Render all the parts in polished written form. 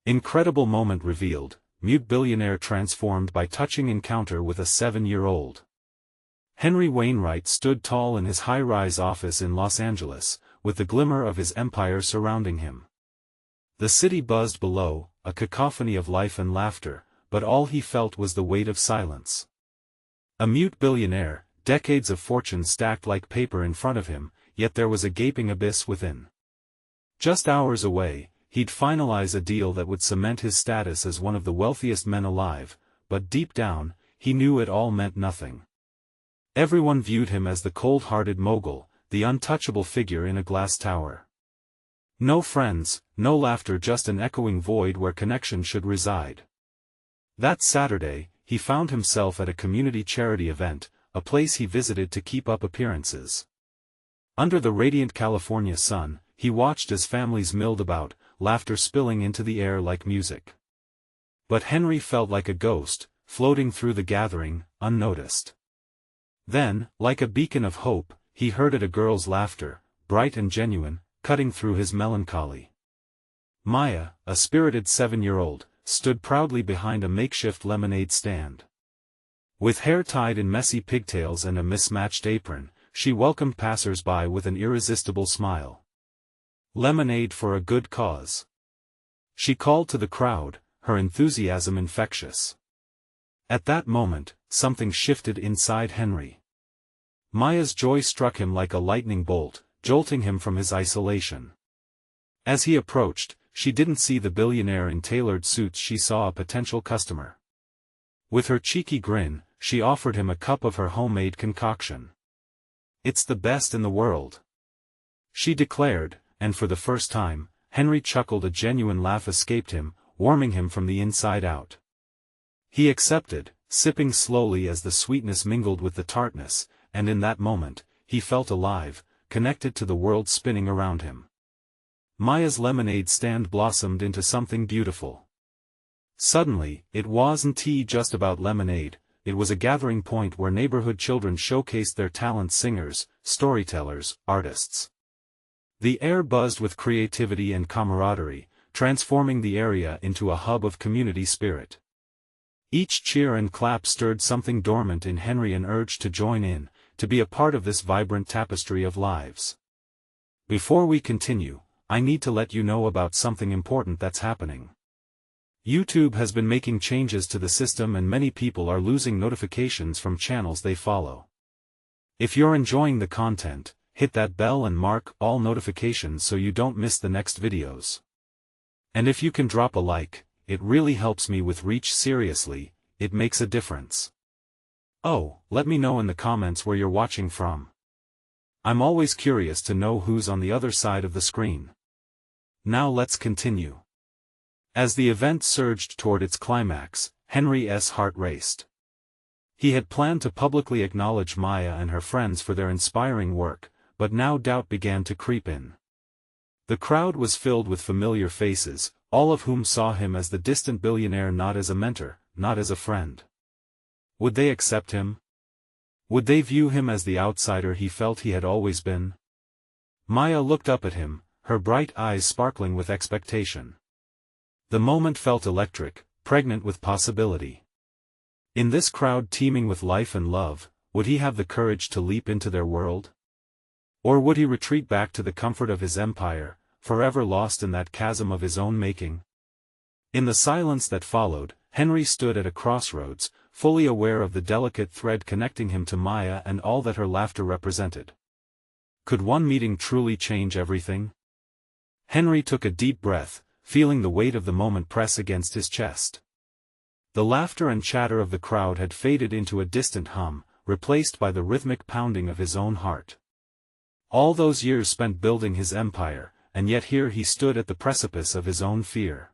Incredible moment revealed, mute billionaire transformed by touching encounter with a 7-year-old. Henry Wainwright stood tall in his high-rise office in Los Angeles, with the glimmer of his empire surrounding him. The city buzzed below, a cacophony of life and laughter, but all he felt was the weight of silence. A mute billionaire, decades of fortune stacked like paper in front of him, yet there was a gaping abyss within. Just hours away, he'd finalize a deal that would cement his status as one of the wealthiest men alive, but deep down, he knew it all meant nothing. Everyone viewed him as the cold-hearted mogul, the untouchable figure in a glass tower. No friends, no laughter, just an echoing void where connection should reside. That Saturday, he found himself at a community charity event, a place he visited to keep up appearances. Under the radiant California sun, he watched as families milled about, laughter spilling into the air like music. But Henry felt like a ghost, floating through the gathering, unnoticed. Then, like a beacon of hope, he heard a girl's laughter, bright and genuine, cutting through his melancholy. Maya, a spirited 7-year-old, stood proudly behind a makeshift lemonade stand. With hair tied in messy pigtails and a mismatched apron, she welcomed passers-by with an irresistible smile. Lemonade for a good cause. She called to the crowd, her enthusiasm infectious. At that moment, something shifted inside Henry. Maya's joy struck him like a lightning bolt, jolting him from his isolation. As he approached, she didn't see the billionaire in tailored suits, she saw a potential customer. With her cheeky grin, she offered him a cup of her homemade concoction. "It's the best in the world," she declared, and for the first time, Henry chuckled. A genuine laugh escaped him, warming him from the inside out. He accepted, sipping slowly as the sweetness mingled with the tartness, and in that moment, he felt alive, connected to the world spinning around him. Maya's lemonade stand blossomed into something beautiful. Suddenly, it wasn't just about lemonade, it was a gathering point where neighborhood children showcased their talents: singers, storytellers, artists. The air buzzed with creativity and camaraderie, transforming the area into a hub of community spirit. Each cheer and clap stirred something dormant in Henry, an urge to join in, to be a part of this vibrant tapestry of lives. Before we continue, I need to let you know about something important that's happening. YouTube has been making changes to the system and many people are losing notifications from channels they follow. If you're enjoying the content, hit that bell and mark all notifications so you don't miss the next videos. And if you can drop a like, it really helps me with reach. Seriously, it makes a difference. Oh, let me know in the comments where you're watching from. I'm always curious to know who's on the other side of the screen. Now let's continue. As the event surged toward its climax, Henry's heart raced. He had planned to publicly acknowledge Maya and her friends for their inspiring work, but now doubt began to creep in. The crowd was filled with familiar faces, all of whom saw him as the distant billionaire, not as a mentor, not as a friend. Would they accept him? Would they view him as the outsider he felt he had always been? Maya looked up at him, her bright eyes sparkling with expectation. The moment felt electric, pregnant with possibility. In this crowd teeming with life and love, would he have the courage to leap into their world? Or would he retreat back to the comfort of his empire, forever lost in that chasm of his own making? In the silence that followed, Henry stood at a crossroads, fully aware of the delicate thread connecting him to Maya and all that her laughter represented. Could one meeting truly change everything? Henry took a deep breath, feeling the weight of the moment press against his chest. The laughter and chatter of the crowd had faded into a distant hum, replaced by the rhythmic pounding of his own heart. All those years spent building his empire, and yet here he stood at the precipice of his own fear.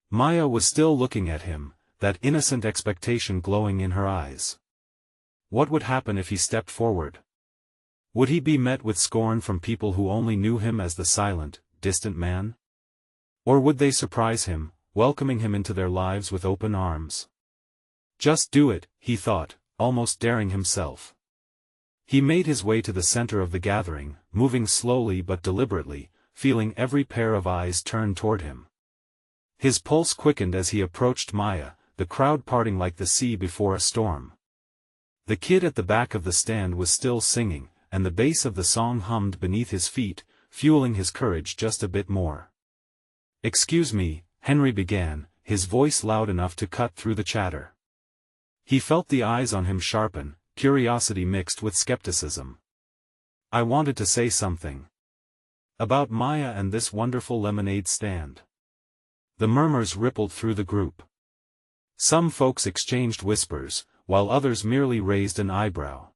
Maya was still looking at him, that innocent expectation glowing in her eyes. What would happen if he stepped forward? Would he be met with scorn from people who only knew him as the silent, distant man? Or would they surprise him, welcoming him into their lives with open arms? Just do it, he thought, almost daring himself. He made his way to the center of the gathering, moving slowly but deliberately, feeling every pair of eyes turn toward him. His pulse quickened as he approached Maya, the crowd parting like the sea before a storm. The kid at the back of the stand was still singing, and the bass of the song hummed beneath his feet, fueling his courage just a bit more. "Excuse me," Henry began, his voice loud enough to cut through the chatter. He felt the eyes on him sharpen, curiosity mixed with skepticism. "I wanted to say something. About Maya and this wonderful lemonade stand." The murmurs rippled through the group. Some folks exchanged whispers, while others merely raised an eyebrow.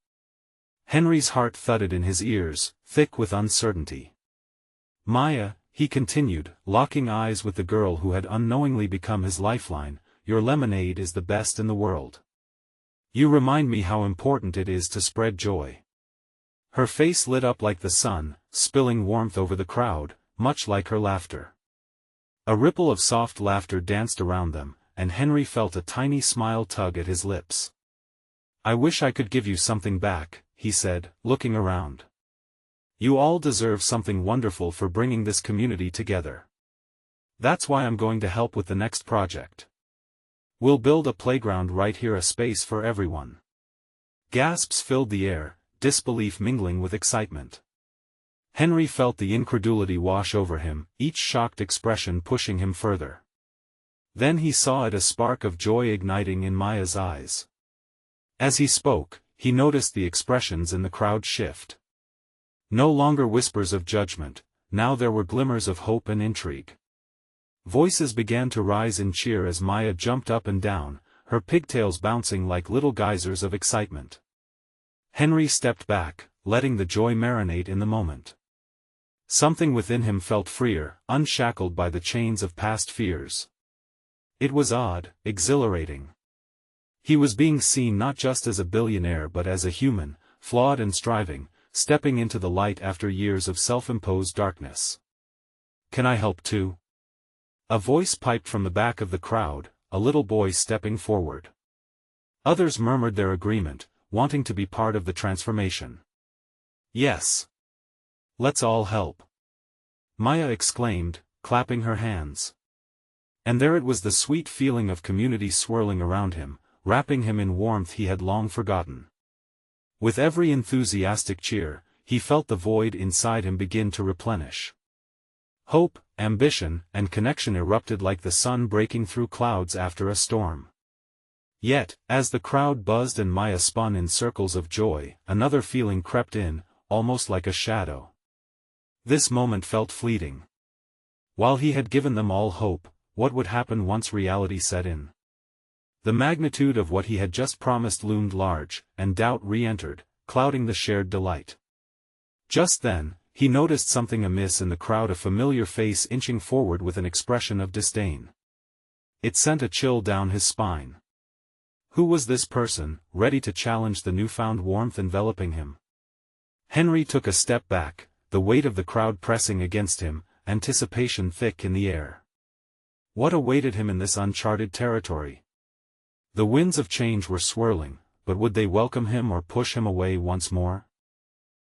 Henry's heart thudded in his ears, thick with uncertainty. "Maya," he continued, locking eyes with the girl who had unknowingly become his lifeline, "your lemonade is the best in the world. You remind me how important it is to spread joy." Her face lit up like the sun, spilling warmth over the crowd, much like her laughter. A ripple of soft laughter danced around them, and Henry felt a tiny smile tug at his lips. "I wish I could give you something back," he said, looking around. "You all deserve something wonderful for bringing this community together. That's why I'm going to help with the next project. We'll build a playground right here, a space for everyone." Gasps filled the air, disbelief mingling with excitement. Henry felt the incredulity wash over him, each shocked expression pushing him further. Then he saw it, a spark of joy igniting in Maya's eyes. As he spoke, he noticed the expressions in the crowd shift. No longer whispers of judgment, now there were glimmers of hope and intrigue. Voices began to rise in cheer as Maya jumped up and down, her pigtails bouncing like little geysers of excitement. Henry stepped back, letting the joy marinate in the moment. Something within him felt freer, unshackled by the chains of past fears. It was odd, exhilarating. He was being seen not just as a billionaire but as a human, flawed and striving, stepping into the light after years of self-imposed darkness. "Can I help too?" A voice piped from the back of the crowd, a little boy stepping forward. Others murmured their agreement, wanting to be part of the transformation. "Yes. Let's all help," Maya exclaimed, clapping her hands. And there it was, the sweet feeling of community swirling around him, wrapping him in warmth he had long forgotten. With every enthusiastic cheer, he felt the void inside him begin to replenish. Hope, ambition, and connection erupted like the sun breaking through clouds after a storm. Yet, as the crowd buzzed and Maya spun in circles of joy, another feeling crept in, almost like a shadow. This moment felt fleeting. While he had given them all hope, what would happen once reality set in? The magnitude of what he had just promised loomed large, and doubt re-entered, clouding the shared delight. Just then, he noticed something amiss in the crowd, a familiar face inching forward with an expression of disdain. It sent a chill down his spine. Who was this person, ready to challenge the newfound warmth enveloping him? Henry took a step back, the weight of the crowd pressing against him, anticipation thick in the air. What awaited him in this uncharted territory? The winds of change were swirling, but would they welcome him or push him away once more?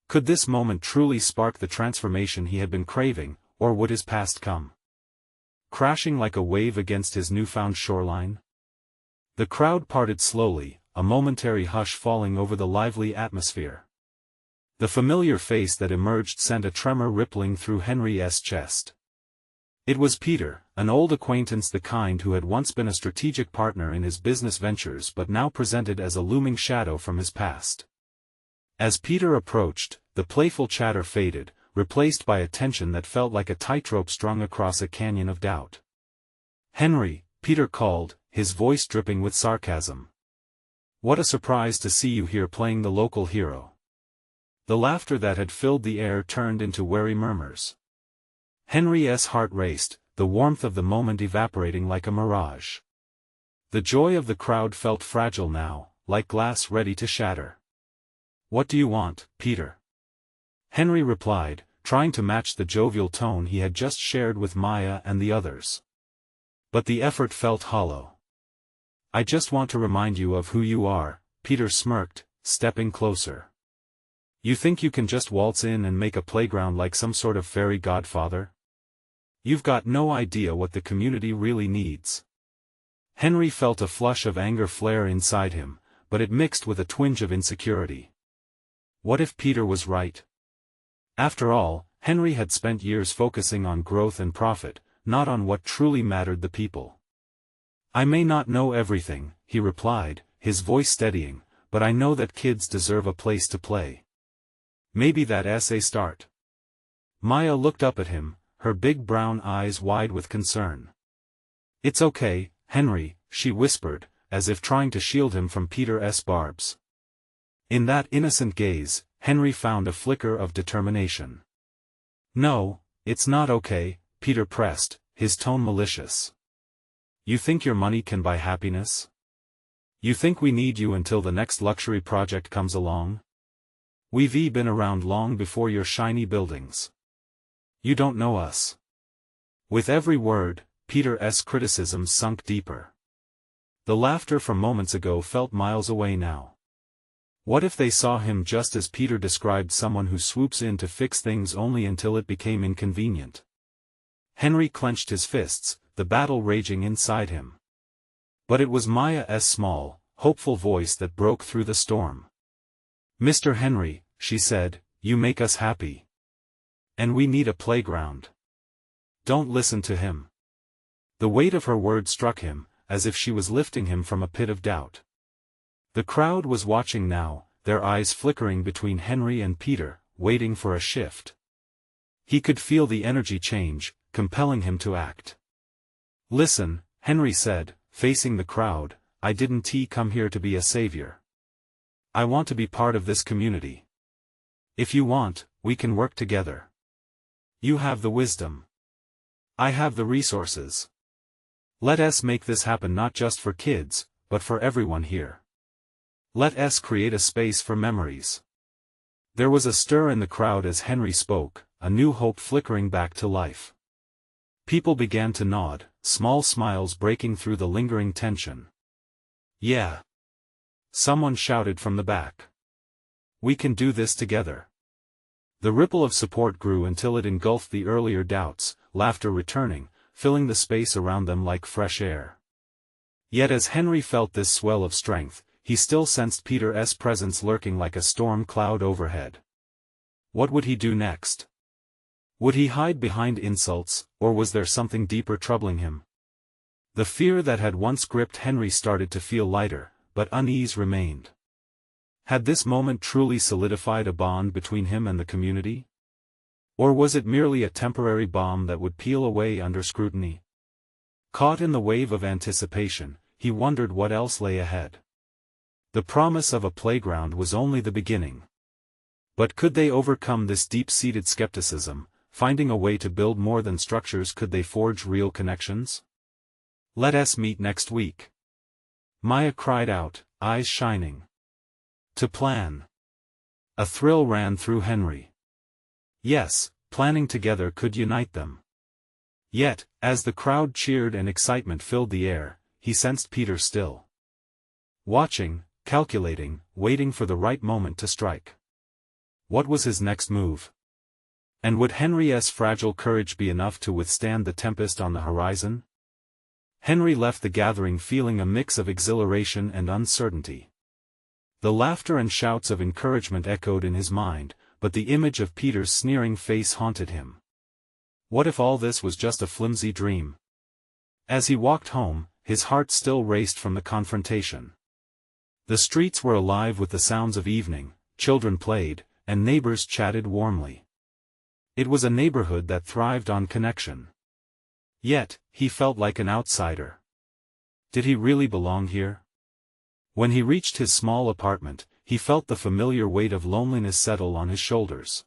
Could this moment truly spark the transformation he had been craving, or would his past come crashing like a wave against his newfound shoreline? The crowd parted slowly, a momentary hush falling over the lively atmosphere. The familiar face that emerged sent a tremor rippling through Henry's chest. It was Peter, an old acquaintance, the kind who had once been a strategic partner in his business ventures but now presented as a looming shadow from his past. As Peter approached, the playful chatter faded, replaced by a tension that felt like a tightrope strung across a canyon of doubt. "Henry," Peter called, his voice dripping with sarcasm. "What a surprise to see you here playing the local hero." The laughter that had filled the air turned into wary murmurs. Henry's heart raced, the warmth of the moment evaporating like a mirage. The joy of the crowd felt fragile now, like glass ready to shatter. "What do you want, Peter?" Henry replied, trying to match the jovial tone he had just shared with Maya and the others. But the effort felt hollow. "I just want to remind you of who you are," Peter smirked, stepping closer. "You think you can just waltz in and make a playground like some sort of fairy godfather? You've got no idea what the community really needs. Henry felt a flush of anger flare inside him, but it mixed with a twinge of insecurity. What if Peter was right? After all, Henry had spent years focusing on growth and profit, not on what truly mattered the people. I may not know everything, he replied, his voice steadying, but I know that kids deserve a place to play. Maybe that's a start. Maya looked up at him, her big brown eyes wide with concern. It's okay, Henry, she whispered, as if trying to shield him from Peter's barbs. In that innocent gaze, Henry found a flicker of determination. No, it's not okay, Peter pressed, his tone malicious. You think your money can buy happiness? You think we need you until the next luxury project comes along? We've been around long before your shiny buildings. You don't know us. With every word, Peter's criticism sunk deeper. The laughter from moments ago felt miles away now. What if they saw him just as Peter described, someone who swoops in to fix things only until it became inconvenient? Henry clenched his fists, the battle raging inside him. But it was Maya's small, hopeful voice that broke through the storm. Mr. Henry, she said, you make us happy. And we need a playground. Don't listen to him. The weight of her words struck him, as if she was lifting him from a pit of doubt. The crowd was watching now, their eyes flickering between Henry and Peter, waiting for a shift. He could feel the energy change, compelling him to act. Listen, Henry said, facing the crowd, I didn't come here to be a savior. I want to be part of this community. If you want, we can work together. You have the wisdom. I have the resources. Let us make this happen, not just for kids, but for everyone here. Let us create a space for memories. There was a stir in the crowd as Henry spoke, a new hope flickering back to life. People began to nod, small smiles breaking through the lingering tension. Yeah. Someone shouted from the back. We can do this together. The ripple of support grew until it engulfed the earlier doubts, laughter returning, filling the space around them like fresh air. Yet as Henry felt this swell of strength, he still sensed Peter's presence lurking like a storm cloud overhead. What would he do next? Would he hide behind insults, or was there something deeper troubling him? The fear that had once gripped Henry started to feel lighter, but unease remained. Had this moment truly solidified a bond between him and the community? Or was it merely a temporary bomb that would peel away under scrutiny? Caught in the wave of anticipation, he wondered what else lay ahead. The promise of a playground was only the beginning. But could they overcome this deep-seated skepticism, finding a way to build more than structures? Could they forge real connections? Let us meet next week. Maya cried out, eyes shining. To plan. A thrill ran through Henry. Yes, planning together could unite them. Yet, as the crowd cheered and excitement filled the air, he sensed Peter still. Watching, calculating, waiting for the right moment to strike. What was his next move? And would Henry's fragile courage be enough to withstand the tempest on the horizon? Henry left the gathering feeling a mix of exhilaration and uncertainty. The laughter and shouts of encouragement echoed in his mind, but the image of Peter's sneering face haunted him. What if all this was just a flimsy dream? As he walked home, his heart still raced from the confrontation. The streets were alive with the sounds of evening, children played, and neighbors chatted warmly. It was a neighborhood that thrived on connection. Yet, he felt like an outsider. Did he really belong here? When he reached his small apartment, he felt the familiar weight of loneliness settle on his shoulders.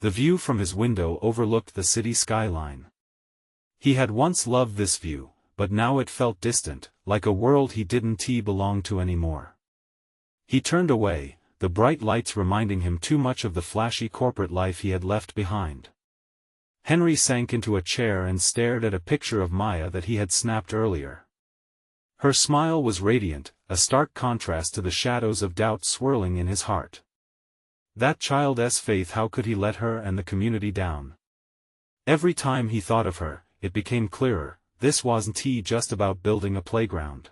The view from his window overlooked the city skyline. He had once loved this view, but now it felt distant, like a world he didn't belong to anymore. He turned away, the bright lights reminding him too much of the flashy corporate life he had left behind. Henry sank into a chair and stared at a picture of Maya that he had snapped earlier. Her smile was radiant, a stark contrast to the shadows of doubt swirling in his heart. That child's faith, how could he let her and the community down? Every time he thought of her, it became clearer, this wasn't just about building a playground.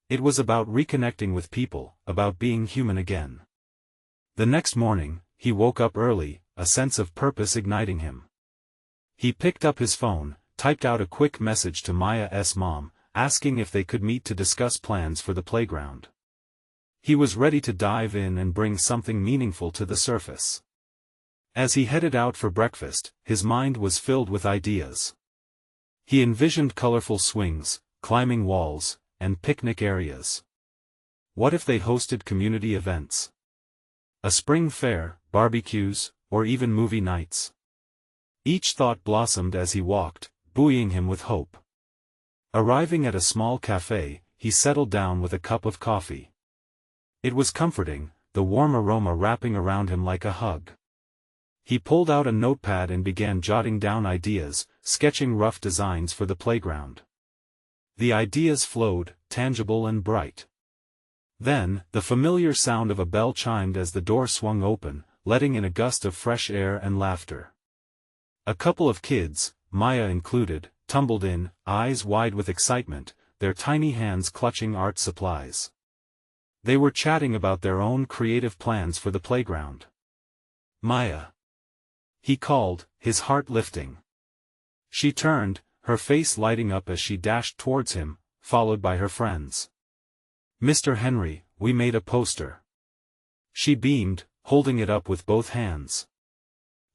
It was about reconnecting with people, about being human again. The next morning, he woke up early, a sense of purpose igniting him. He picked up his phone, typed out a quick message to Maya's mom, asking if they could meet to discuss plans for the playground. He was ready to dive in and bring something meaningful to the surface. As he headed out for breakfast, his mind was filled with ideas. He envisioned colorful swings, climbing walls, and picnic areas. What if they hosted community events? A spring fair, barbecues, or even movie nights? Each thought blossomed as he walked, buoying him with hope. Arriving at a small cafe, he settled down with a cup of coffee. It was comforting, the warm aroma wrapping around him like a hug. He pulled out a notepad and began jotting down ideas, sketching rough designs for the playground. The ideas flowed, tangible and bright. Then, the familiar sound of a bell chimed as the door swung open, letting in a gust of fresh air and laughter. A couple of kids, Maya included, tumbled in, eyes wide with excitement, their tiny hands clutching art supplies. They were chatting about their own creative plans for the playground. "Maya," he called, his heart lifting. She turned, her face lighting up as she dashed towards him, followed by her friends. "Mr. Henry, we made a poster." She beamed, holding it up with both hands.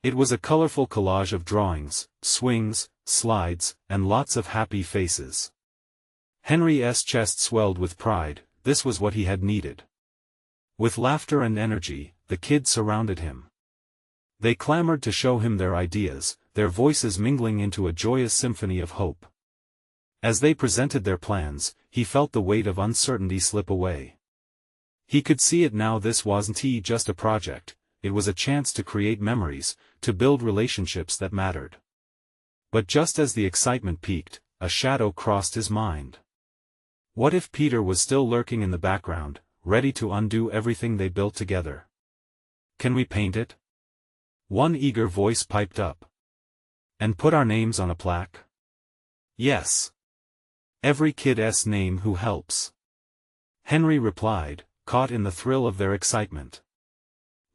It was a colorful collage of drawings, swings, slides, and lots of happy faces. Henry's chest swelled with pride, this was what he had needed. With laughter and energy, the kids surrounded him. They clamored to show him their ideas, their voices mingling into a joyous symphony of hope. As they presented their plans, he felt the weight of uncertainty slip away. He could see it now, this wasn't just a project, it was a chance to create memories, to build relationships that mattered. But just as the excitement peaked, a shadow crossed his mind. What if Peter was still lurking in the background, ready to undo everything they built together? "Can we paint it?" One eager voice piped up. "And put our names on a plaque?" "Yes. Every kid's name who helps." Henry replied, caught in the thrill of their excitement.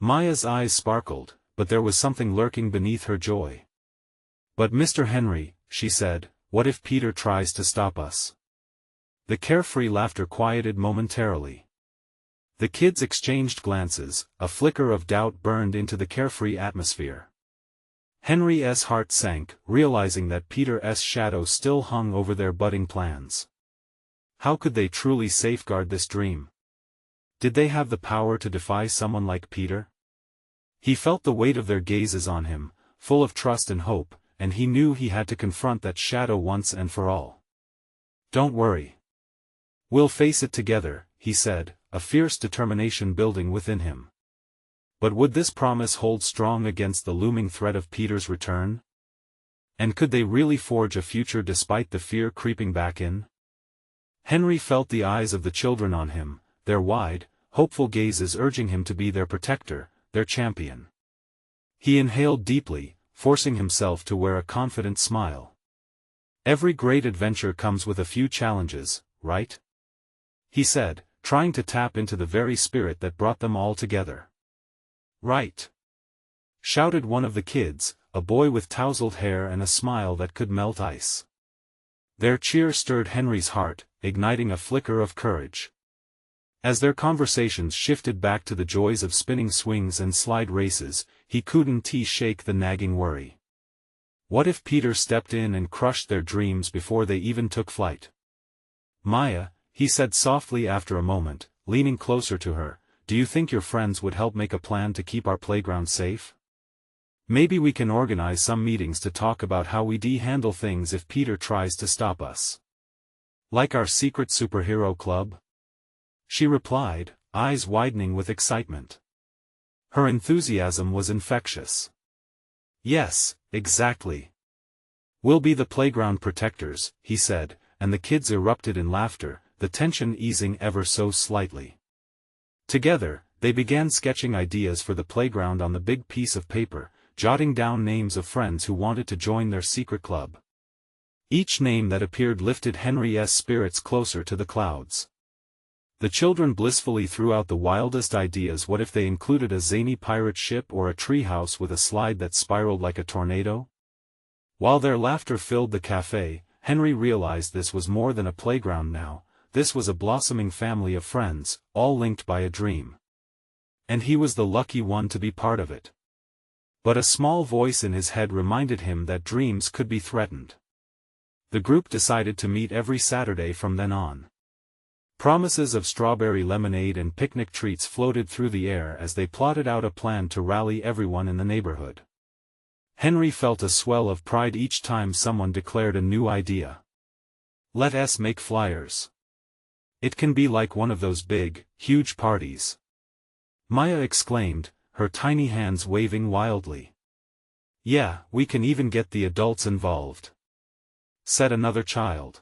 Maya's eyes sparkled, but there was something lurking beneath her joy. "But Mr. Henry," she said, "what if Peter tries to stop us?" The carefree laughter quieted momentarily. The kids exchanged glances, a flicker of doubt burned into the carefree atmosphere. Henry's heart sank, realizing that Peter's shadow still hung over their budding plans. How could they truly safeguard this dream? Did they have the power to defy someone like Peter? He felt the weight of their gazes on him, full of trust and hope, and he knew he had to confront that shadow once and for all. "Don't worry. We'll face it together," he said, a fierce determination building within him. But would this promise hold strong against the looming threat of Peter's return? And could they really forge a future despite the fear creeping back in? Henry felt the eyes of the children on him, their wide, hopeful gazes urging him to be their protector, their champion. He inhaled deeply, forcing himself to wear a confident smile. "Every great adventure comes with a few challenges, right?" he said, trying to tap into the very spirit that brought them all together. "Right!" shouted one of the kids, a boy with tousled hair and a smile that could melt ice. Their cheer stirred Henry's heart, igniting a flicker of courage. As their conversations shifted back to the joys of spinning swings and slide races, he couldn't shake the nagging worry. What if Peter stepped in and crushed their dreams before they even took flight? "Maya," he said softly after a moment, leaning closer to her, "do you think your friends would help make a plan to keep our playground safe? Maybe we can organize some meetings to talk about how we handle things if Peter tries to stop us. Like our secret superhero club?" She replied, eyes widening with excitement. Her enthusiasm was infectious. "Yes, exactly. We'll be the playground protectors," he said, and the kids erupted in laughter, the tension easing ever so slightly. Together, they began sketching ideas for the playground on the big piece of paper, jotting down names of friends who wanted to join their secret club. Each name that appeared lifted Henry's spirits closer to the clouds. The children blissfully threw out the wildest ideas. What if they included a zany pirate ship or a treehouse with a slide that spiraled like a tornado? While their laughter filled the cafe, Henry realized this was more than a playground now. This was a blossoming family of friends, all linked by a dream. And he was the lucky one to be part of it. But a small voice in his head reminded him that dreams could be threatened. The group decided to meet every Saturday from then on. Promises of strawberry lemonade and picnic treats floated through the air as they plotted out a plan to rally everyone in the neighborhood. Henry felt a swell of pride each time someone declared a new idea. Let us make flyers. It can be like one of those big, huge parties. Maya exclaimed, her tiny hands waving wildly. Yeah, we can even get the adults involved, said another child.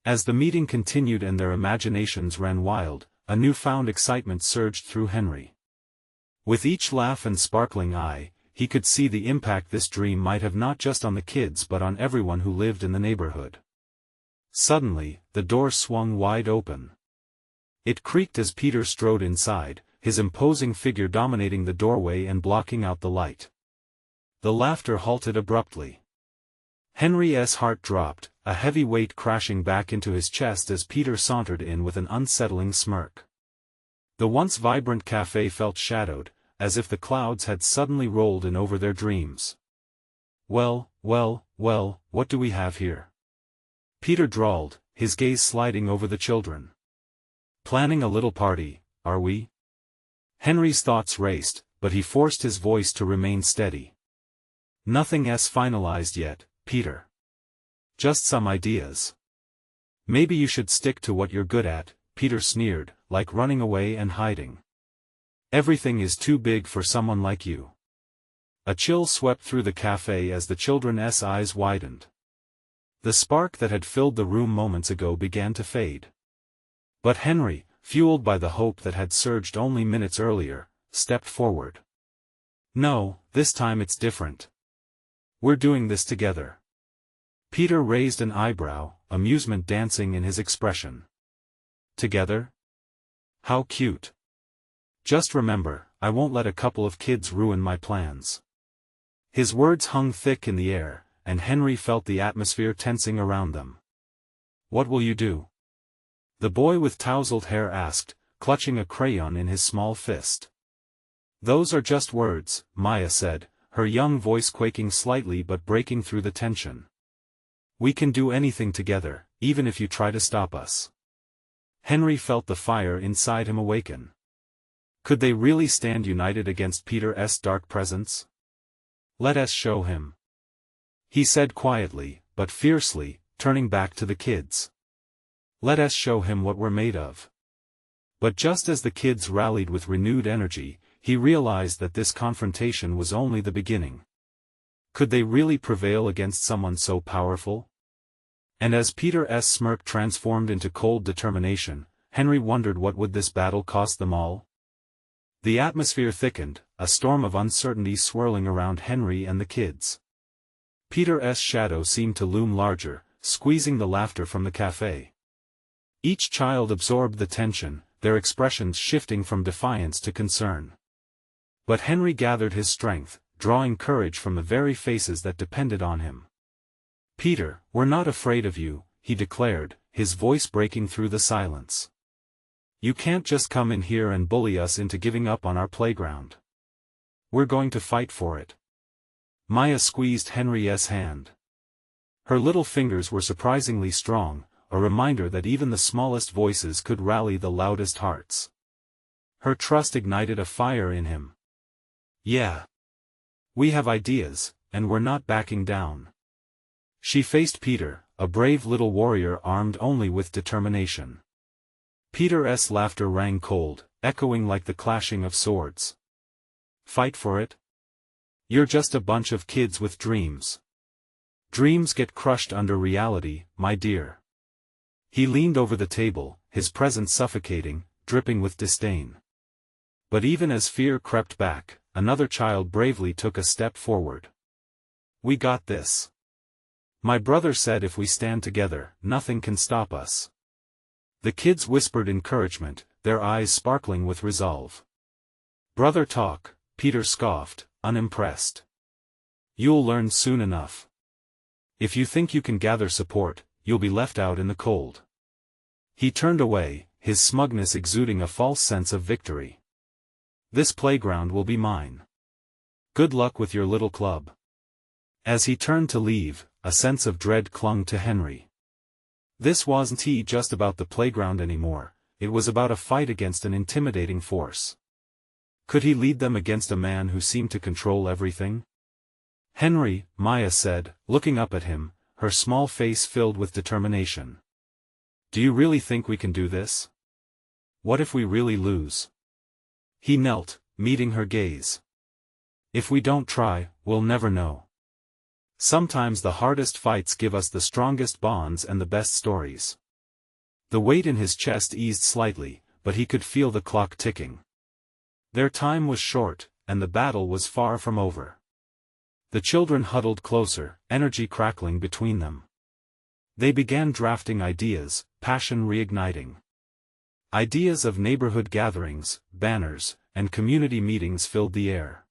As the meeting continued and their imaginations ran wild, a newfound excitement surged through Henry. With each laugh and sparkling eye, he could see the impact this dream might have not just on the kids but on everyone who lived in the neighborhood. Suddenly, the door swung wide open. It creaked as Peter strode inside, his imposing figure dominating the doorway and blocking out the light. The laughter halted abruptly. Henry's heart dropped, a heavy weight crashing back into his chest as Peter sauntered in with an unsettling smirk. The once vibrant cafe felt shadowed, as if the clouds had suddenly rolled in over their dreams. Well, what do we have here? Peter drawled, his gaze sliding over the children. Planning a little party, are we? Henry's thoughts raced, but he forced his voice to remain steady. Nothing's finalized yet, Peter. Just some ideas. Maybe you should stick to what you're good at, Peter sneered, like running away and hiding. Everything is too big for someone like you. A chill swept through the cafe as the children's eyes widened. The spark that had filled the room moments ago began to fade. But Henry, fueled by the hope that had surged only minutes earlier, stepped forward. No, this time it's different. We're doing this together. Peter raised an eyebrow, amusement dancing in his expression. Together? How cute. Just remember, I won't let a couple of kids ruin my plans. His words hung thick in the air, and Henry felt the atmosphere tensing around them. What will you do? The boy with tousled hair asked, clutching a crayon in his small fist. Those are just words, Maya said, her young voice quaking slightly but breaking through the tension. We can do anything together, even if you try to stop us. Henry felt the fire inside him awaken. Could they really stand united against Peter's dark presence? Let us show him, he said quietly, but fiercely, turning back to the kids. Let us show him what we're made of. But just as the kids rallied with renewed energy, he realized that this confrontation was only the beginning. Could they really prevail against someone so powerful? And as Peter's smirk transformed into cold determination, Henry wondered what would this battle cost them all? The atmosphere thickened, a storm of uncertainty swirling around Henry and the kids. Peter's shadow seemed to loom larger, squeezing the laughter from the cafe. Each child absorbed the tension, their expressions shifting from defiance to concern. But Henry gathered his strength, drawing courage from the very faces that depended on him. Peter, we're not afraid of you, he declared, his voice breaking through the silence. You can't just come in here and bully us into giving up on our playground. We're going to fight for it. Maya squeezed Henry's hand. Her little fingers were surprisingly strong, a reminder that even the smallest voices could rally the loudest hearts. Her trust ignited a fire in him. Yeah. We have ideas, and we're not backing down. She faced Peter, a brave little warrior armed only with determination. Peter's laughter rang cold, echoing like the clashing of swords. Fight for it? You're just a bunch of kids with dreams. Dreams get crushed under reality, my dear. He leaned over the table, his presence suffocating, dripping with disdain. But even as fear crept back, another child bravely took a step forward. "We got this. My brother said if we stand together, nothing can stop us." The kids whispered encouragement, their eyes sparkling with resolve. "Brother talk," Peter scoffed, unimpressed. "You'll learn soon enough. If you think you can gather support, you'll be left out in the cold." He turned away, his smugness exuding a false sense of victory. "This playground will be mine. Good luck with your little club." As he turned to leave, a sense of dread clung to Henry. This wasn't just about the playground anymore, it was about a fight against an intimidating force. Could he lead them against a man who seemed to control everything? "Henry," Maya said, looking up at him, her small face filled with determination. "Do you really think we can do this? What if we really lose?" He knelt, meeting her gaze. "If we don't try, we'll never know. Sometimes the hardest fights give us the strongest bonds and the best stories." The weight in his chest eased slightly, but he could feel the clock ticking. Their time was short, and the battle was far from over. The children huddled closer, energy crackling between them. They began drafting ideas, passion reigniting. Ideas of neighborhood gatherings, banners, and community meetings filled the air.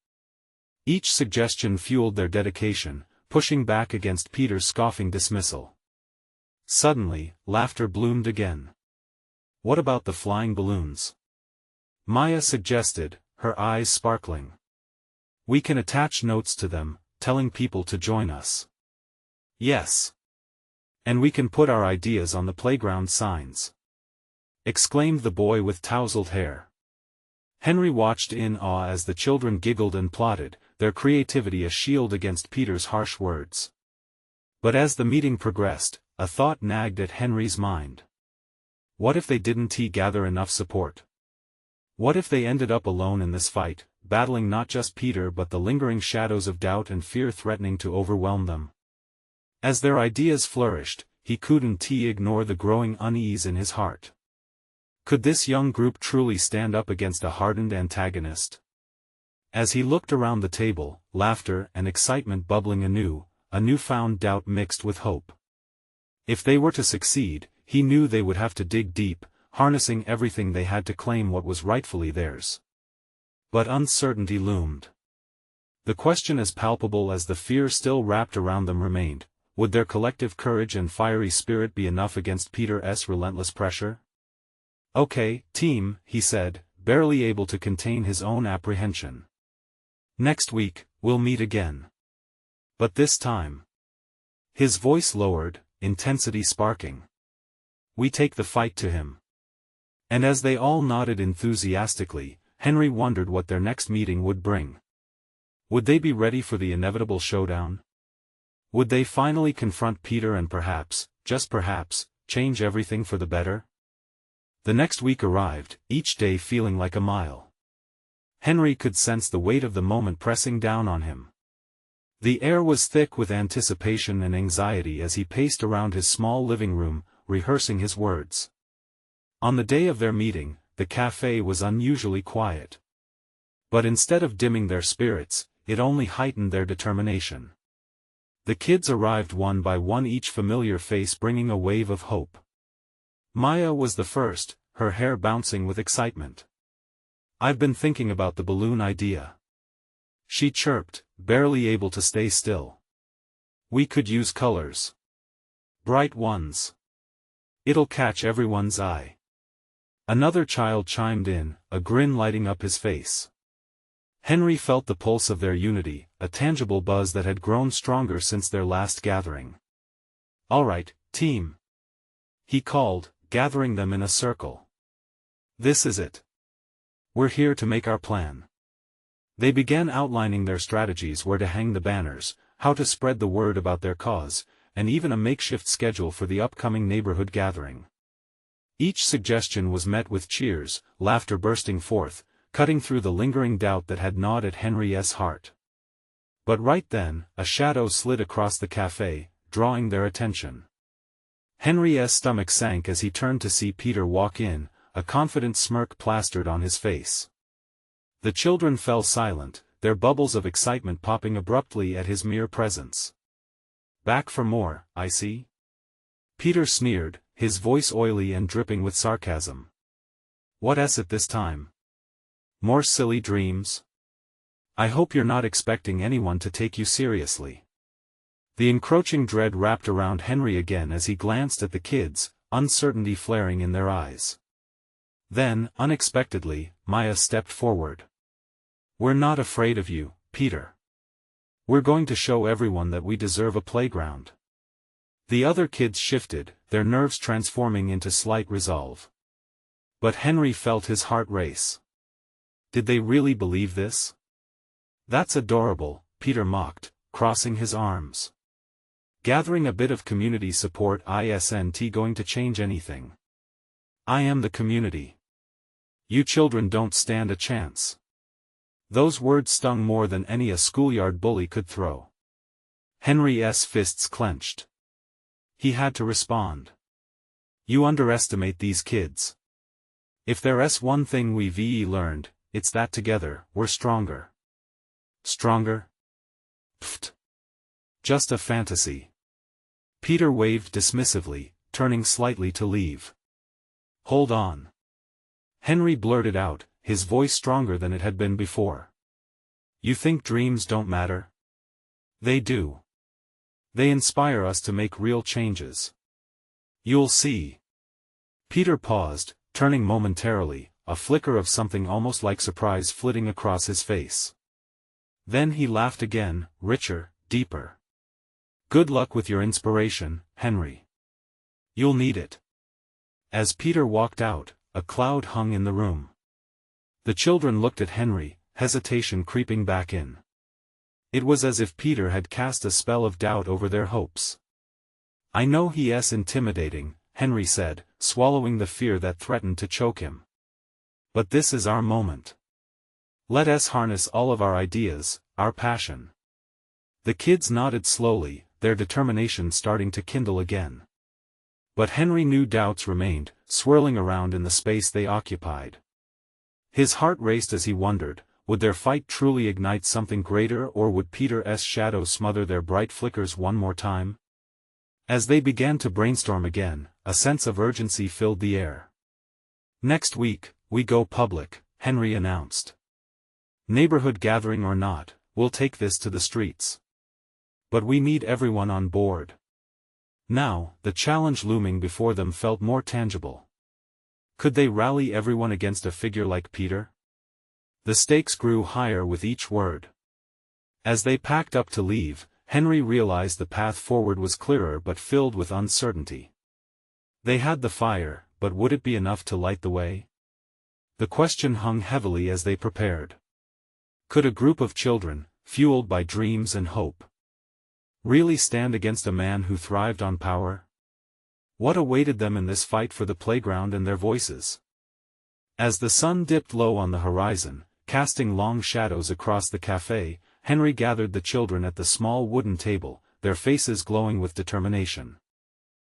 Each suggestion fueled their dedication, pushing back against Peter's scoffing dismissal. Suddenly, laughter bloomed again. "What about the flying balloons?" Maya suggested, her eyes sparkling. "We can attach notes to them, telling people to join us." "Yes. And we can put our ideas on the playground signs," exclaimed the boy with tousled hair. Henry watched in awe as the children giggled and plotted, their creativity a shield against Peter's harsh words. But as the meeting progressed, a thought nagged at Henry's mind. What if they didn't gather enough support? What if they ended up alone in this fight, battling not just Peter but the lingering shadows of doubt and fear threatening to overwhelm them? As their ideas flourished, he couldn't ignore the growing unease in his heart. Could this young group truly stand up against a hardened antagonist? As he looked around the table, laughter and excitement bubbling anew, a newfound doubt mixed with hope. If they were to succeed, he knew they would have to dig deep, harnessing everything they had to claim what was rightfully theirs. But uncertainty loomed. The question as palpable as the fear still wrapped around them remained: would their collective courage and fiery spirit be enough against Peter's relentless pressure? "Okay, team," he said, barely able to contain his own apprehension. "Next week, we'll meet again. But this time..." His voice lowered, intensity sparking. "We take the fight to him." And as they all nodded enthusiastically, Henry wondered what their next meeting would bring. Would they be ready for the inevitable showdown? Would they finally confront Peter and perhaps, just perhaps, change everything for the better? The next week arrived, each day feeling like a mile. Henry could sense the weight of the moment pressing down on him. The air was thick with anticipation and anxiety as he paced around his small living room, rehearsing his words. On the day of their meeting, the cafe was unusually quiet. But instead of dimming their spirits, it only heightened their determination. The kids arrived one by one, each familiar face bringing a wave of hope. Maya was the first, her hair bouncing with excitement. "I've been thinking about the balloon idea," she chirped, barely able to stay still. "We could use colors. Bright ones. It'll catch everyone's eye." Another child chimed in, a grin lighting up his face. Henry felt the pulse of their unity, a tangible buzz that had grown stronger since their last gathering. "All right, team," he called, gathering them in a circle. "This is it. We're here to make our plan." They began outlining their strategies: where to hang the banners, how to spread the word about their cause, and even a makeshift schedule for the upcoming neighborhood gathering. Each suggestion was met with cheers, laughter bursting forth, cutting through the lingering doubt that had gnawed at Henry's heart. But right then, a shadow slid across the cafe, drawing their attention. Henry's stomach sank as he turned to see Peter walk in, a confident smirk plastered on his face. The children fell silent, their bubbles of excitement popping abruptly at his mere presence. "Back for more, I see?" Peter sneered, his voice oily and dripping with sarcasm. "What's it this time? More silly dreams? I hope you're not expecting anyone to take you seriously." The encroaching dread wrapped around Henry again as he glanced at the kids, uncertainty flaring in their eyes. Then, unexpectedly, Maya stepped forward. "We're not afraid of you, Peter. We're going to show everyone that we deserve a playground." The other kids shifted, their nerves transforming into slight resolve. But Henry felt his heart race. Did they really believe this? "That's adorable," Peter mocked, crossing his arms. "Gathering a bit of community support isn't going to change anything. I am the community. You children don't stand a chance." Those words stung more than any a schoolyard bully could throw. Henry's fists clenched. He had to respond. "You underestimate these kids. If there's one thing we've learned, it's that together, we're stronger." "Stronger? Pfft. Just a fantasy." Peter waved dismissively, turning slightly to leave. "Hold on." Henry blurted out, his voice stronger than it had been before. "You think dreams don't matter? They do. They inspire us to make real changes. You'll see." Peter paused, turning momentarily, a flicker of something almost like surprise flitting across his face. Then he laughed again, richer, deeper. "Good luck with your inspiration, Henry. You'll need it." As Peter walked out, a cloud hung in the room. The children looked at Henry, hesitation creeping back in. It was as if Peter had cast a spell of doubt over their hopes. "I know he's intimidating," Henry said, swallowing the fear that threatened to choke him. "But this is our moment. Let us harness all of our ideas, our passion." The kids nodded slowly, their determination starting to kindle again. But Henry knew doubts remained, swirling around in the space they occupied. His heart raced as he wondered, would their fight truly ignite something greater, or would Peter's shadow smother their bright flickers one more time? As they began to brainstorm again, a sense of urgency filled the air. "Next week, we go public," Henry announced. "Neighborhood gathering or not, we'll take this to the streets. But we need everyone on board." Now, the challenge looming before them felt more tangible. Could they rally everyone against a figure like Peter? The stakes grew higher with each word. As they packed up to leave, Henry realized the path forward was clearer but filled with uncertainty. They had the fire, but would it be enough to light the way? The question hung heavily as they prepared. Could a group of children, fueled by dreams and hope, really stand against a man who thrived on power? What awaited them in this fight for the playground and their voices? As the sun dipped low on the horizon, casting long shadows across the cafe, Henry gathered the children at the small wooden table, their faces glowing with determination.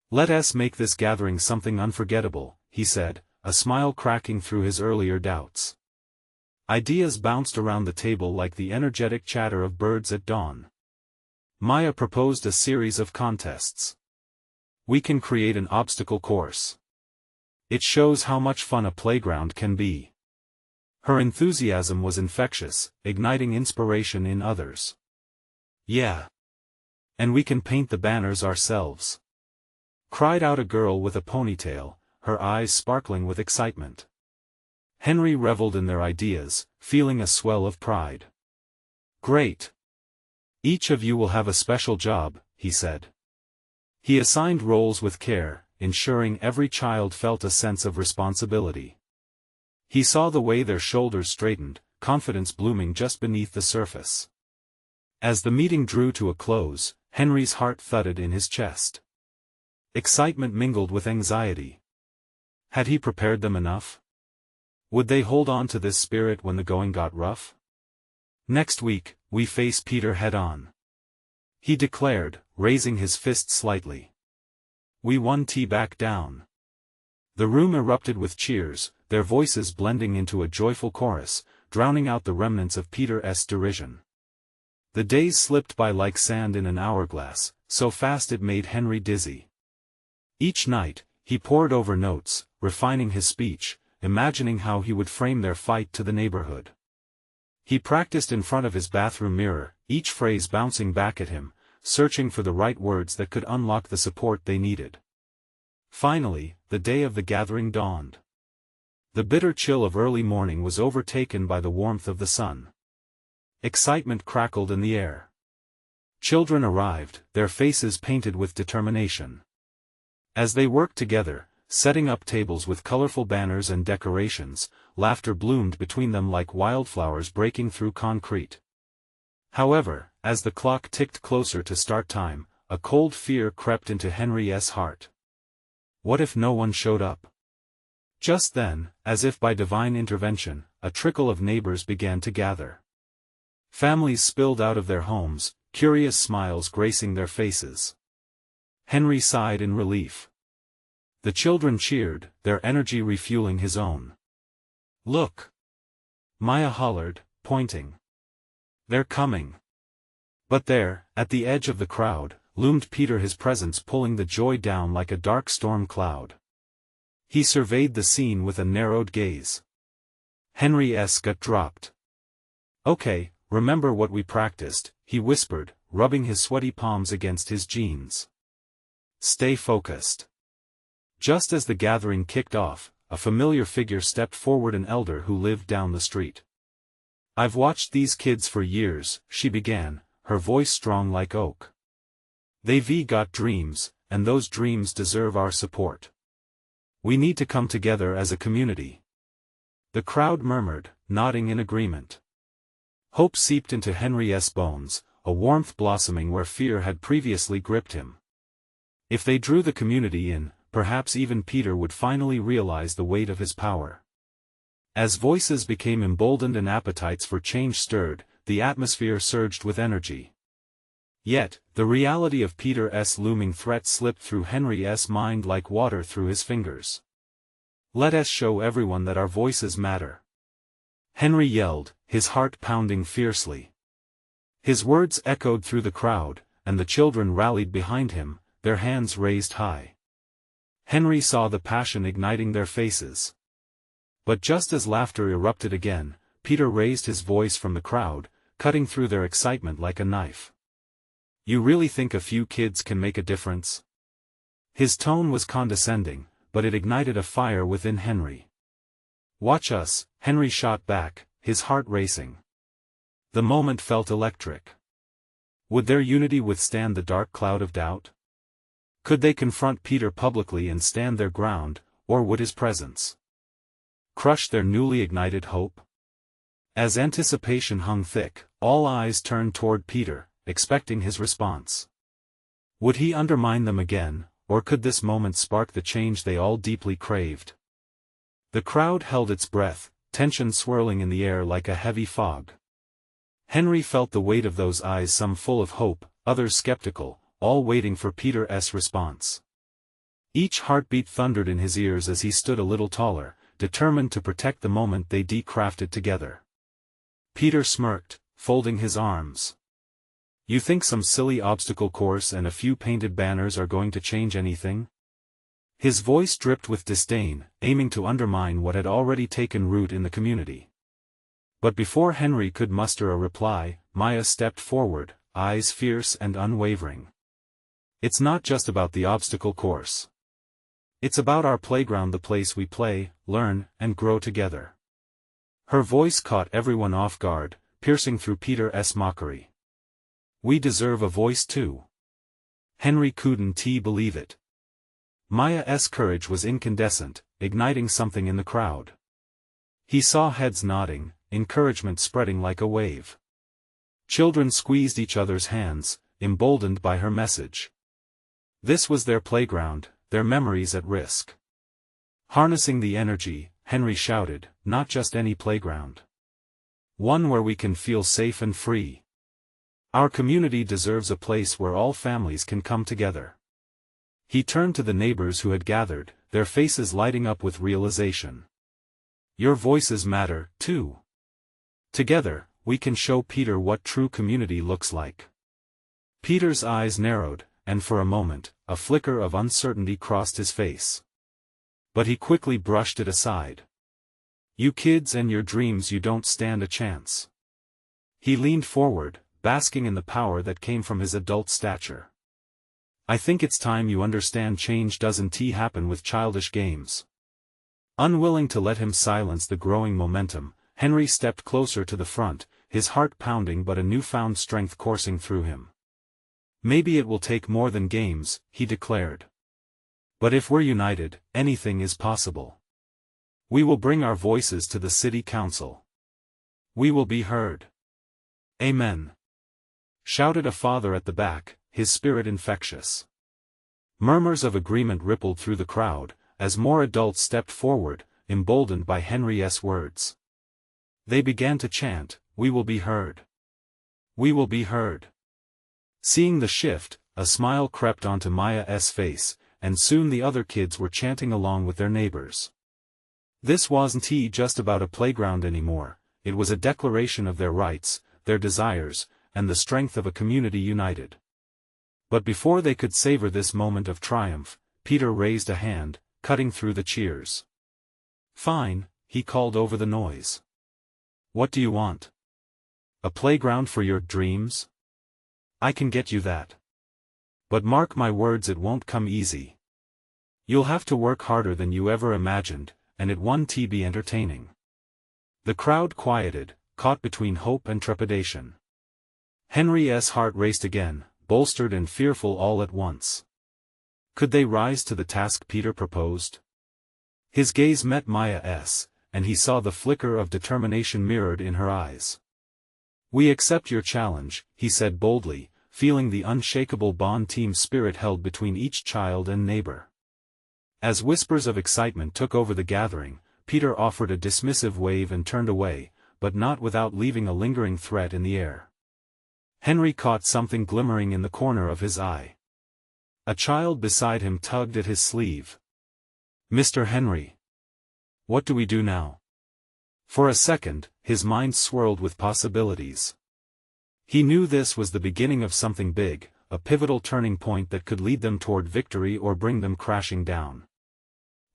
"Let us make this gathering something unforgettable," he said, a smile cracking through his earlier doubts. Ideas bounced around the table like the energetic chatter of birds at dawn. Maya proposed a series of contests. "We can create an obstacle course. It shows how much fun a playground can be." Her enthusiasm was infectious, igniting inspiration in others. "Yeah. And we can paint the banners ourselves," cried out a girl with a ponytail, her eyes sparkling with excitement. Henry reveled in their ideas, feeling a swell of pride. "Great. Each of you will have a special job," he said. He assigned roles with care, ensuring every child felt a sense of responsibility. He saw the way their shoulders straightened, confidence blooming just beneath the surface. As the meeting drew to a close, Henry's heart thudded in his chest. Excitement mingled with anxiety. Had he prepared them enough? Would they hold on to this spirit when the going got rough? "Next week, we face Peter head-on," he declared, raising his fist slightly. "We won T back down." The room erupted with cheers, their voices blending into a joyful chorus, drowning out the remnants of Peter's derision. The days slipped by like sand in an hourglass, so fast it made Henry dizzy. Each night, he pored over notes, refining his speech, imagining how he would frame their fight to the neighborhood. He practiced in front of his bathroom mirror, each phrase bouncing back at him, searching for the right words that could unlock the support they needed. Finally, the day of the gathering dawned. The bitter chill of early morning was overtaken by the warmth of the sun. Excitement crackled in the air. Children arrived, their faces painted with determination. As they worked together, setting up tables with colorful banners and decorations, laughter bloomed between them like wildflowers breaking through concrete. However, as the clock ticked closer to start time, a cold fear crept into Henry's heart. What if no one showed up? Just then, as if by divine intervention, a trickle of neighbors began to gather. Families spilled out of their homes, curious smiles gracing their faces. Henry sighed in relief. The children cheered, their energy refueling his own. "Look!" Maya hollered, pointing. "They're coming." But there, at the edge of the crowd, loomed Peter, his presence pulling the joy down like a dark storm cloud. He surveyed the scene with a narrowed gaze. Henry's gut dropped. "Okay, remember what we practiced," he whispered, rubbing his sweaty palms against his jeans. "Stay focused." Just as the gathering kicked off, a familiar figure stepped forward, an elder who lived down the street. "I've watched these kids for years," she began, her voice strong like oak. "They've got dreams, and those dreams deserve our support. We need to come together as a community." The crowd murmured, nodding in agreement. Hope seeped into Henry's bones, a warmth blossoming where fear had previously gripped him. If they drew the community in, perhaps even Peter would finally realize the weight of his power. As voices became emboldened and appetites for change stirred, the atmosphere surged with energy. Yet, the reality of Peter's looming threat slipped through Henry's mind like water through his fingers. "Let us show everyone that our voices matter," Henry yelled, his heart pounding fiercely. His words echoed through the crowd, and the children rallied behind him, their hands raised high. Henry saw the passion igniting their faces. But just as laughter erupted again, Peter raised his voice from the crowd, cutting through their excitement like a knife. "You really think a few kids can make a difference?" His tone was condescending, but it ignited a fire within Henry. "Watch us," Henry shot back, his heart racing. The moment felt electric. Would their unity withstand the dark cloud of doubt? Could they confront Peter publicly and stand their ground, or would his presence crush their newly ignited hope? As anticipation hung thick, all eyes turned toward Peter, expecting his response. Would he undermine them again, or could this moment spark the change they all deeply craved? The crowd held its breath, tension swirling in the air like a heavy fog. Henry felt the weight of those eyes, some full of hope, others skeptical, all waiting for Peter's response. Each heartbeat thundered in his ears as he stood a little taller, determined to protect the moment they crafted together. Peter smirked, folding his arms. "You think some silly obstacle course and a few painted banners are going to change anything?" His voice dripped with disdain, aiming to undermine what had already taken root in the community. But before Henry could muster a reply, Maya stepped forward, eyes fierce and unwavering. "It's not just about the obstacle course. It's about our playground, the place we play, learn, and grow together." Her voice caught everyone off guard, piercing through Peter's mockery. "We deserve a voice too." Henry couldn't believe it. Maya's courage was incandescent, igniting something in the crowd. He saw heads nodding, encouragement spreading like a wave. Children squeezed each other's hands, emboldened by her message. This was their playground, their memories at risk. Harnessing the energy, Henry shouted, "Not just any playground. One where we can feel safe and free. Our community deserves a place where all families can come together." He turned to the neighbors who had gathered, their faces lighting up with realization. "Your voices matter, too." Together, we can show Peter what true community looks like. Peter's eyes narrowed, and for a moment, a flicker of uncertainty crossed his face. But he quickly brushed it aside. You kids and your dreams, you don't stand a chance. He leaned forward, basking in the power that came from his adult stature. I think it's time you understand change doesn't happen with childish games. Unwilling to let him silence the growing momentum, Henry stepped closer to the front, his heart pounding but a newfound strength coursing through him. Maybe it will take more than games, he declared. But if we're united, anything is possible. We will bring our voices to the city council. We will be heard. Amen. Shouted a father at the back, his spirit infectious. Murmurs of agreement rippled through the crowd, as more adults stepped forward, emboldened by Henry's words. They began to chant, "We will be heard. We will be heard." Seeing the shift, a smile crept onto Maya's face, and soon the other kids were chanting along with their neighbors. This wasn't just about a playground anymore, it was a declaration of their rights, their desires, and the strength of a community united. But before they could savor this moment of triumph, Peter raised a hand, cutting through the cheers. "Fine," he called over the noise. "What do you want? A playground for your dreams? I can get you that. But mark my words, it won't come easy. You'll have to work harder than you ever imagined, and it won't be entertaining." The crowd quieted, caught between hope and trepidation. Henry's heart raced again, bolstered and fearful all at once. Could they rise to the task Peter proposed? His gaze met Maya's, and he saw the flicker of determination mirrored in her eyes. "We accept your challenge," he said boldly, feeling the unshakable bond team spirit held between each child and neighbor. As whispers of excitement took over the gathering, Peter offered a dismissive wave and turned away, but not without leaving a lingering threat in the air. Henry caught something glimmering in the corner of his eye. A child beside him tugged at his sleeve. "Mr. Henry. What do we do now?" For a second, his mind swirled with possibilities. He knew this was the beginning of something big, a pivotal turning point that could lead them toward victory or bring them crashing down.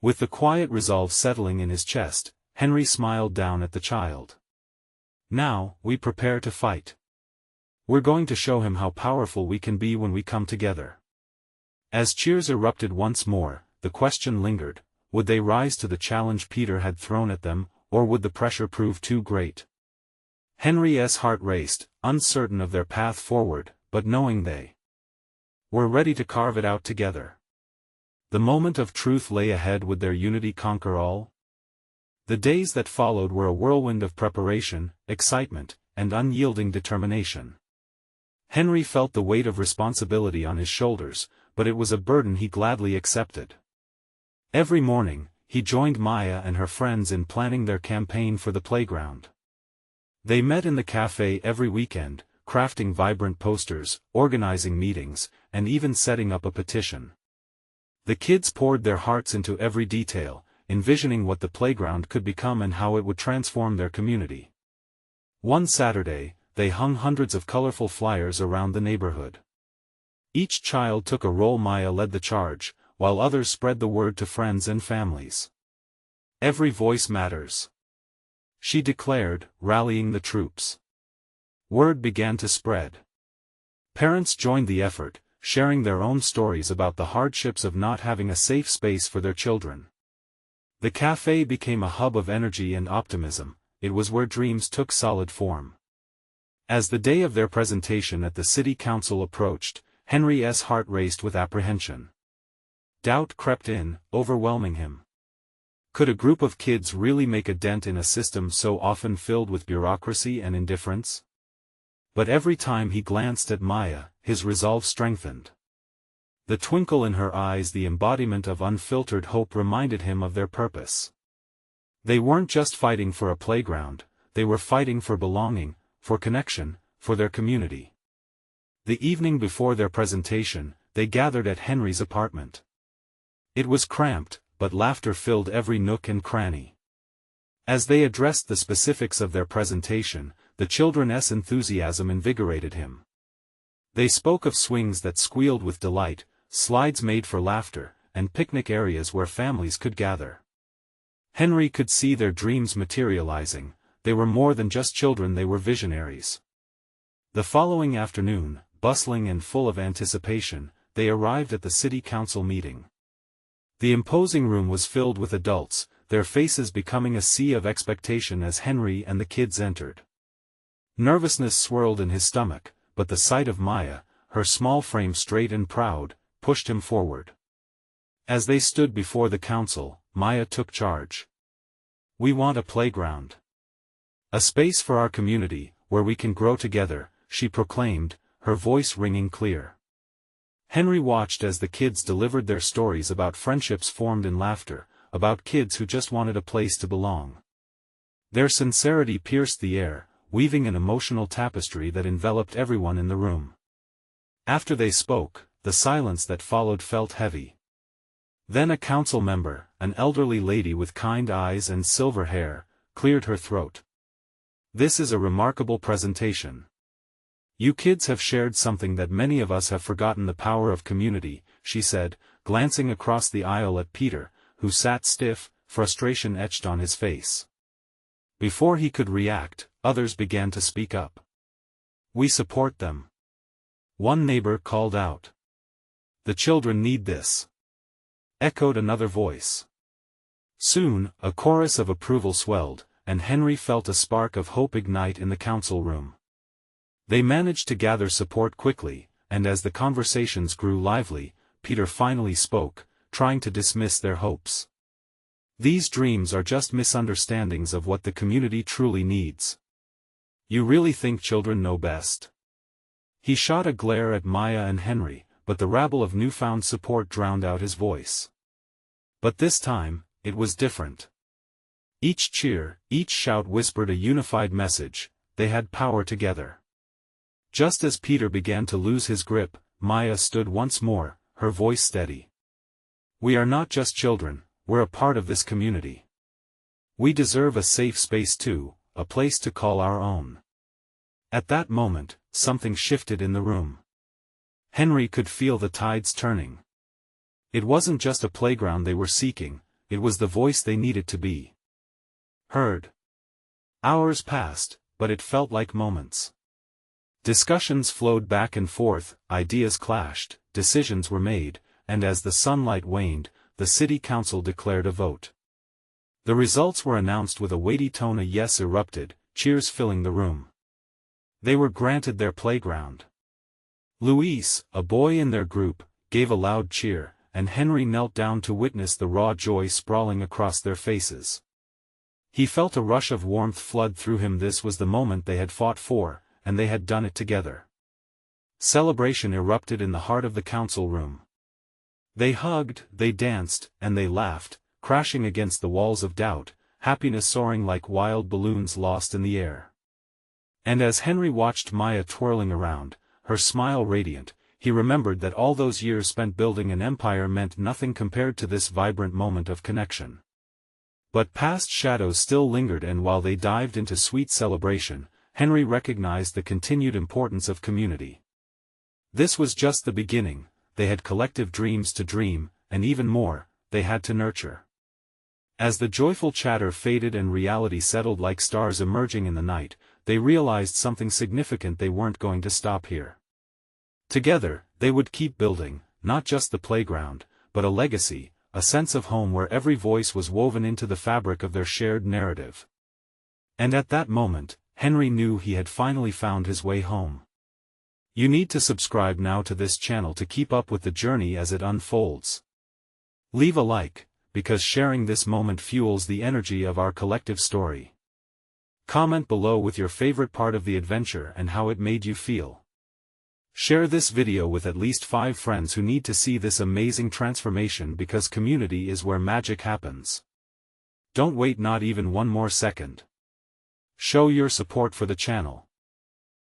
With the quiet resolve settling in his chest, Henry smiled down at the child. "Now, we prepare to fight. We're going to show him how powerful we can be when we come together." As cheers erupted once more, the question lingered, would they rise to the challenge Peter had thrown at them, or would the pressure prove too great? Henry's heart raced, uncertain of their path forward, but knowing they were ready to carve it out together. The moment of truth lay ahead. Would their unity conquer all? The days that followed were a whirlwind of preparation, excitement, and unyielding determination. Henry felt the weight of responsibility on his shoulders, but it was a burden he gladly accepted. Every morning, he joined Maya and her friends in planning their campaign for the playground. They met in the cafe every weekend, crafting vibrant posters, organizing meetings, and even setting up a petition. The kids poured their hearts into every detail, envisioning what the playground could become and how it would transform their community. One Saturday, they hung hundreds of colorful flyers around the neighborhood. Each child took a role. Maya led the charge, while others spread the word to friends and families. "Every voice matters," she declared, rallying the troops. Word began to spread. Parents joined the effort, sharing their own stories about the hardships of not having a safe space for their children. The cafe became a hub of energy and optimism. It was where dreams took solid form. As the day of their presentation at the city council approached, Henry's heart raced with apprehension. Doubt crept in, overwhelming him. Could a group of kids really make a dent in a system so often filled with bureaucracy and indifference? But every time he glanced at Maya, his resolve strengthened. The twinkle in her eyes, the embodiment of unfiltered hope, reminded him of their purpose. They weren't just fighting for a playground, they were fighting for belonging, for connection, for their community. The evening before their presentation, they gathered at Henry's apartment. It was cramped, but laughter filled every nook and cranny. As they addressed the specifics of their presentation, the children's enthusiasm invigorated him. They spoke of swings that squealed with delight, slides made for laughter, and picnic areas where families could gather. Henry could see their dreams materializing. They were more than just children, they were visionaries. The following afternoon, bustling and full of anticipation, they arrived at the city council meeting. The imposing room was filled with adults, their faces becoming a sea of expectation as Henry and the kids entered. Nervousness swirled in his stomach, but the sight of Maya, her small frame straight and proud, pushed him forward. As they stood before the council, Maya took charge. "We want a playground. A space for our community, where we can grow together," she proclaimed, her voice ringing clear. Henry watched as the kids delivered their stories about friendships formed in laughter, about kids who just wanted a place to belong. Their sincerity pierced the air, weaving an emotional tapestry that enveloped everyone in the room. After they spoke, the silence that followed felt heavy. Then a council member, an elderly lady with kind eyes and silver hair, cleared her throat. "This is a remarkable presentation. You kids have shared something that many of us have forgotten, the power of community," she said, glancing across the aisle at Peter, who sat stiff, frustration etched on his face. Before he could react, others began to speak up. "We support them," one neighbor called out. "The children need this," echoed another voice. Soon, a chorus of approval swelled, and Henry felt a spark of hope ignite in the council room. They managed to gather support quickly, and as the conversations grew lively, Peter finally spoke, trying to dismiss their hopes. "These dreams are just misunderstandings of what the community truly needs. You really think children know best?" He shot a glare at Maya and Henry, but the rabble of newfound support drowned out his voice. But this time, it was different. Each cheer, each shout whispered a unified message: they had power together. Just as Peter began to lose his grip, Maya stood once more, her voice steady. "We are not just children, we're a part of this community. We deserve a safe space too, a place to call our own." At that moment, something shifted in the room. Henry could feel the tides turning. It wasn't just a playground they were seeking, it was the voice they needed to be heard. Hours passed, but it felt like moments. Discussions flowed back and forth, ideas clashed, decisions were made, and as the sunlight waned, the city council declared a vote. The results were announced with a weighty tone. A yes erupted, cheers filling the room. They were granted their playground. Luis, a boy in their group, gave a loud cheer, and Henry knelt down to witness the raw joy sprawling across their faces. He felt a rush of warmth flood through him. This was the moment they had fought for, and they had done it together. Celebration erupted in the heart of the council room. They hugged, they danced, and they laughed, crashing against the walls of doubt, happiness soaring like wild balloons lost in the air. And as Henry watched Maya twirling around, her smile radiant, he remembered that all those years spent building an empire meant nothing compared to this vibrant moment of connection. But past shadows still lingered, and while they dived into sweet celebration, Henry recognized the continued importance of community. This was just the beginning. They had collective dreams to dream, and even more, they had to nurture. As the joyful chatter faded and reality settled like stars emerging in the night, they realized something significant: they weren't going to stop here. Together, they would keep building, not just the playground, but a legacy, a sense of home where every voice was woven into the fabric of their shared narrative. And at that moment, Henry knew he had finally found his way home. You need to subscribe now to this channel to keep up with the journey as it unfolds. Leave a like, because sharing this moment fuels the energy of our collective story. Comment below with your favorite part of the adventure and how it made you feel. Share this video with at least 5 friends who need to see this amazing transformation, because community is where magic happens. Don't wait not even one more second. Show your support for the channel.